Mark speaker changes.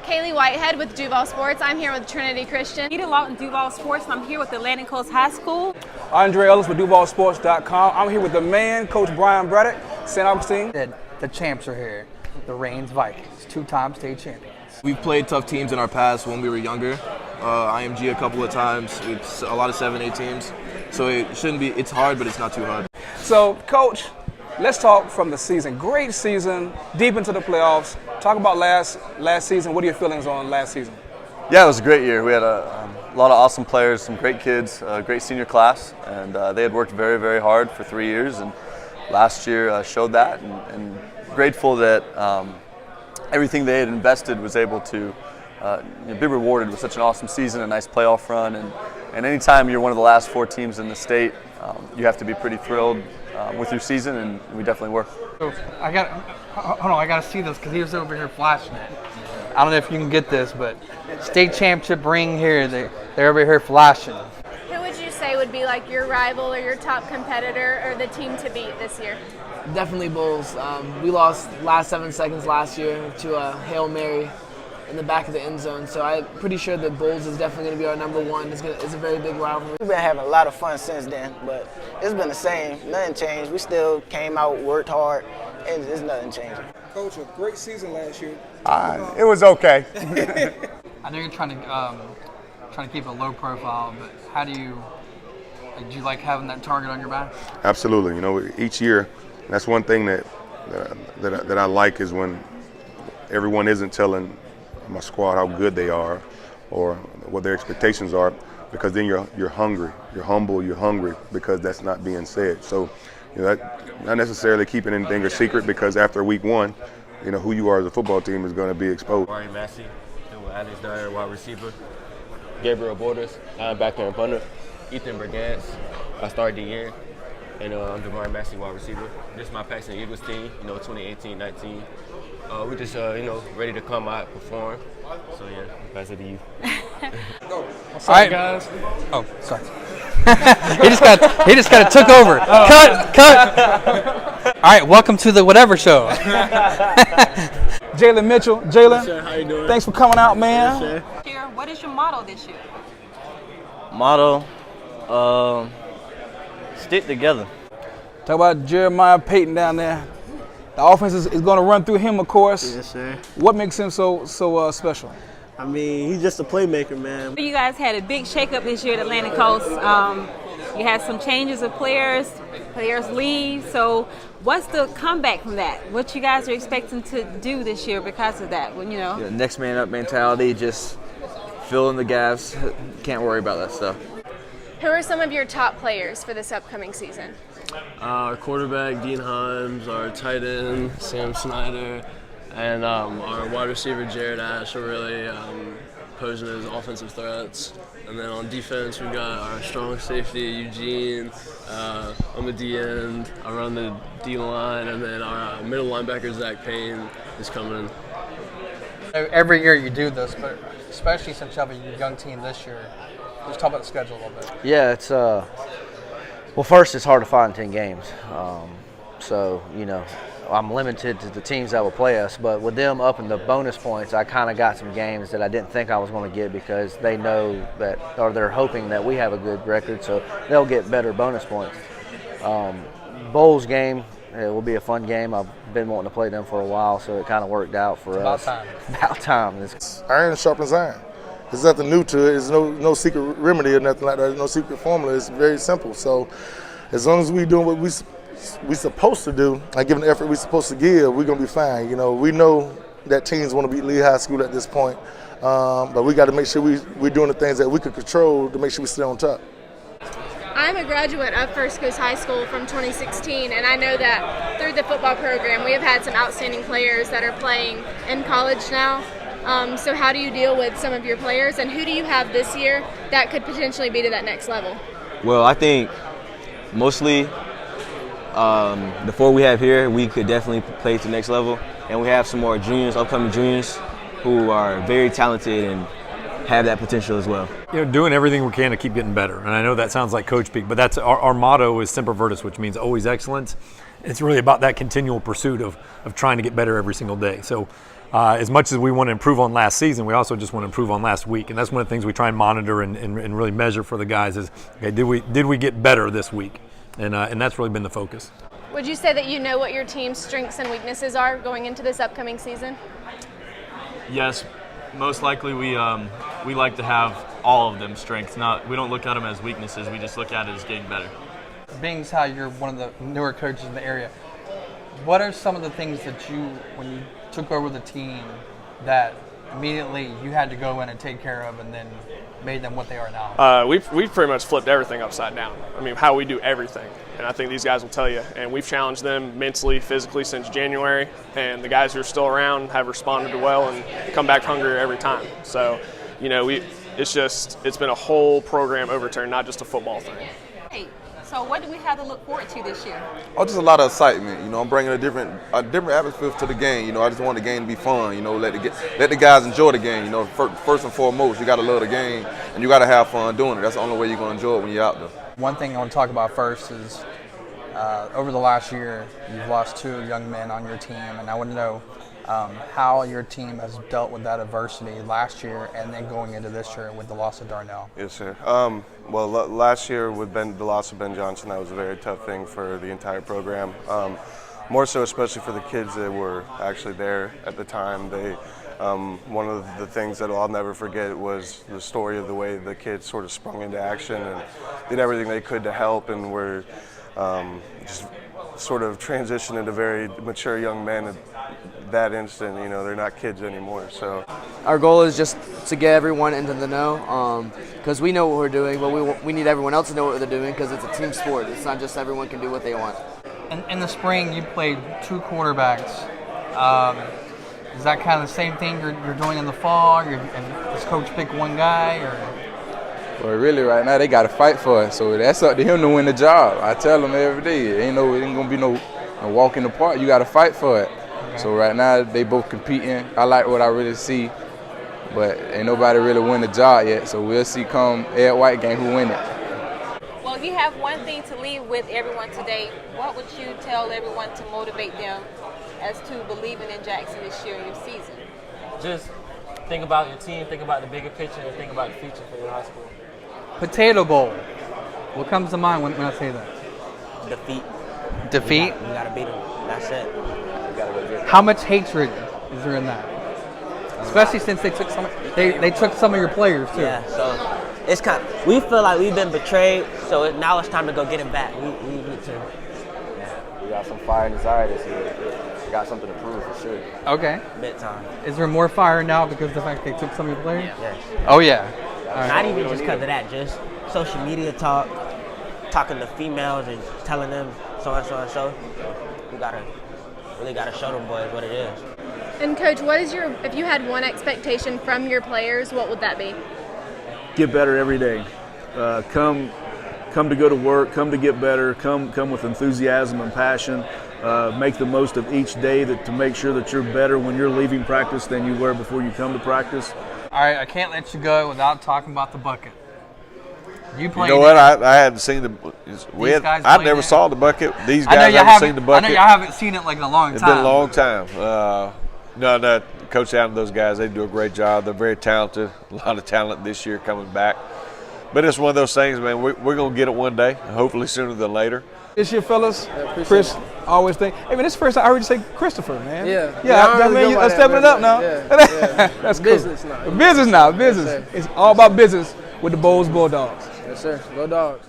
Speaker 1: Kaylee Whitehead with Duval Sports. I'm here with Trinity Christian.
Speaker 2: Peter Lawton, Duval Sports, and I'm here with Atlantic Coast High School.
Speaker 3: Andre Ellis with DuvalSports.com. I'm here with the man, Coach Brian Braddock, St. Augustine.
Speaker 4: The champs are here, the Reigns Vikings, two-time state champions.
Speaker 5: We've played tough teams in our past when we were younger. IMG a couple of times. It's a lot of 7A teams. So it shouldn't be, it's hard, but it's not too hard.
Speaker 3: So, Coach, let's talk from the season. Great season, deep into the playoffs. Talk about last season. What are your feelings on last season?
Speaker 6: Yeah, it was a great year. We had a lot of awesome players, some great kids, a great senior class, and they had worked very, very hard for 3 years, and last year showed that, and grateful that everything they had invested was able to be rewarded with such an awesome season, a nice playoff run, and anytime you're one of the last 4 teams in the state, you have to be pretty thrilled with your season, and we definitely were.
Speaker 4: So I got to see this because he was over here flashing it. I don't know if you can get this, but state championship ring here, they're over here flashing.
Speaker 1: Who would you say would be like your rival or your top competitor or the team to beat this year?
Speaker 7: Definitely Bulls. We lost last 7 seconds last year to a Hail Mary in the back of the end zone. So I'm pretty sure the Bulls is definitely going to be our number one. It's a very big rivalry.
Speaker 8: We've been having a lot of fun since then, but it's been the same. Nothing changed. We still came out, worked hard, and there's nothing changing.
Speaker 3: Coach, a great season last year.
Speaker 9: It was okay.
Speaker 4: I know you're trying to keep a low profile, but how do you like having that target on your back?
Speaker 9: Absolutely. You know, each year, that's one thing that I like is when everyone isn't telling my squad how good they are or what their expectations are, because then you're hungry, you're humble, you're hungry because that's not being said. So, you know, that, not necessarily keeping anything a secret, because after week 1, you know, who you are as a football team is going to be exposed.
Speaker 10: Ryan Massey, Alex Dyer, wide receiver. Gabriel Borders, linebacker and punter. Ethan Bergantz, I started the year. And I'm DeMar Massey, wide receiver. This is my Paxton Eagles team, 2018-19. We just, ready to come out, perform. So, yeah, pass it to you.
Speaker 4: What's up, guys? Oh, sorry. he just kind of took over. Oh. Cut. All right, welcome to the whatever show.
Speaker 3: Jalen Mitchell. Jalen,
Speaker 10: Yes, how you doing?
Speaker 3: thanks for coming out, man.
Speaker 10: Yes,
Speaker 2: What is your motto this year?
Speaker 6: Motto, stick together.
Speaker 3: Talk about Jeremiah Payton down there. The offense is going to run through him, of course.
Speaker 11: Yes, sir.
Speaker 3: What makes him so special?
Speaker 11: I mean, he's just a playmaker, man.
Speaker 2: You guys had a big shakeup this year at Atlantic Coast. You had some changes of players leave. So what's the comeback from that? What you guys are expecting to do this year because of that?
Speaker 5: Yeah, next man up mentality, just fill in the gaps. Can't worry about that stuff.
Speaker 1: Who are some of your top players for this upcoming season?
Speaker 10: Our quarterback, Dean Himes, our tight end, Sam Snyder, and our wide receiver, Jared Ash, are really posing as offensive threats. And then on defense, we've got our strong safety, Eugene. I'm a D end. I run the D line, and then our middle linebacker, Zach Payne, is coming.
Speaker 4: Every year you do this, but especially since you have a young team this year. Let's talk about the schedule a little bit.
Speaker 12: Yeah, it's well, first it's hard to find 10 games. So, I'm limited to the teams that will play us, but with them upping the bonus points, I kind of got some games that I didn't think I was going to get, because they know that, or they're hoping that we have a good record, so they'll get better bonus points. Bowls game, it will be a fun game. I've been wanting to play them for a while, so it kind of worked out for us. About time.
Speaker 9: Iron sharpens iron. There's nothing new to it. There's no secret remedy or nothing like that. There's no secret formula. It's very simple. So as long as we're doing what we supposed to do, and giving the effort we're supposed to give, we're going to be fine. We know that teams want to beat Lee High School at this point, but we got to make sure we're doing the things that we can control to make sure we stay on top.
Speaker 1: I'm a graduate of First Coast High School from 2016, and I know that through the football program we have had some outstanding players that are playing in college now. So how do you deal with some of your players, and who do you have this year that could potentially be to that next level?
Speaker 5: Well, I think mostly the 4 we have here, we could definitely play to the next level. And we have some more juniors, upcoming juniors, who are very talented and have that potential as well.
Speaker 13: Doing everything we can to keep getting better. And I know that sounds like coach speak, but that's our motto is Semper Virtus, which means always excellence. It's really about that continual pursuit of trying to get better every single day. So as much as we want to improve on last season, we also just want to improve on last week, and that's one of the things we try and monitor and really measure for the guys is, okay, did we get better this week, and that's really been the focus.
Speaker 1: Would you say that you know what your team's strengths and weaknesses are going into this upcoming season?
Speaker 14: Yes, most likely we like to have all of them strengths. We don't look at them as weaknesses. We just look at it as getting better.
Speaker 4: Being as how you're one of the newer coaches in the area, what are some of the things that when you took over the team, that immediately you had to go in and take care of and then made them what they are now?
Speaker 15: We've pretty much flipped everything upside down. I mean, how we do everything. And I think these guys will tell you. And we've challenged them mentally, physically since January. And the guys who are still around have responded well and come back hungrier every time. So, it's been a whole program overturn, not just a football thing.
Speaker 2: Hey, so what do we have to look forward to this year?
Speaker 16: Oh, just a lot of excitement. I'm bringing a different atmosphere to the game. I just want the game to be fun. Let the guys enjoy the game. First and foremost, you got to love the game and you got to have fun doing it. That's the only way you're going to enjoy it when you're out there.
Speaker 4: One thing I want to talk about first is over the last year, you've lost 2 young men on your team, and I want to know how your team has dealt with that adversity last year and then going into this year with the loss of Darnell.
Speaker 17: Yes, sir. Last year with the loss of Ben Johnson, that was a very tough thing for the entire program. More so, especially for the kids that were actually there at the time. One of the things that I'll never forget was the story of the way the kids sort of sprung into action and did everything they could to help, and were just sort of transitioned into very mature young men at that instant. They're not kids anymore. So
Speaker 7: our goal is just to get everyone into the know, because we know what we're doing, but we need everyone else to know what they're doing, because it's a team sport. It's not just everyone can do what they want.
Speaker 4: In the spring, you played 2 quarterbacks. Is that kind of the same thing you're doing in the fall? Does coach pick one guy?
Speaker 18: Well, really, right now they got to fight for it, so that's up to him to win the job. I tell them every day, it ain't gonna be no walk in the park. You got to fight for it. Okay. So right now they both competing. I like what I really see, but ain't nobody really win the job yet. So we'll see come Ed White game who win it.
Speaker 2: Well, if you have one thing to leave with everyone today, what would you tell everyone to motivate them as to believing in Jackson this year in your season?
Speaker 19: Just think about your team, think about the bigger picture, and think about the future for your high school.
Speaker 4: Potato Bowl. What comes to mind when I say that?
Speaker 20: Defeat.
Speaker 4: Defeat?
Speaker 20: We gotta beat them. That's it. We gotta go get it.
Speaker 4: How much hatred is there in that? Especially since they took some of your players too.
Speaker 20: Yeah, so it's we feel like we've been betrayed, so now it's time to go get it back. We need to.
Speaker 5: Yeah, we got some fire and desire this year. We got something to prove for sure.
Speaker 4: Okay.
Speaker 20: Big time.
Speaker 4: Is there more fire now because of the fact they took some of your players?
Speaker 20: Yes.
Speaker 4: Oh yeah.
Speaker 20: Not even just because of that, just social media talking to females and telling them so and so and so. We really gotta show them boys what it is.
Speaker 1: And Coach, if you had one expectation from your players, what would that be?
Speaker 21: Get better every day. Come to go to work, come to get better, come with enthusiasm and passion. Make the most of each day to make sure that you're better when you're leaving practice than you were before you come to practice.
Speaker 4: All right, I can't let you go without talking about the bucket. You played.
Speaker 22: You know what? I hadn't seen I never saw the bucket. These guys haven't seen the bucket.
Speaker 4: I know y'all haven't seen it like in a long time.
Speaker 22: It's been a long time. No, Coach Adam, those guys, they do a great job. They're very talented. A lot of talent this year coming back. But it's one of those things, man. We're going to get it one day, hopefully sooner than later.
Speaker 3: This year, fellas, Chris, always think, hey, man, this is the first time I heard you say Christopher, man.
Speaker 7: Yeah,
Speaker 3: I mean, you're stepping it up now.
Speaker 7: Yeah.
Speaker 3: That's cool.
Speaker 7: Business now.
Speaker 3: Business now, business. It's all about business with the Bulls Bulldogs.
Speaker 7: Yes, sir. Go Dogs.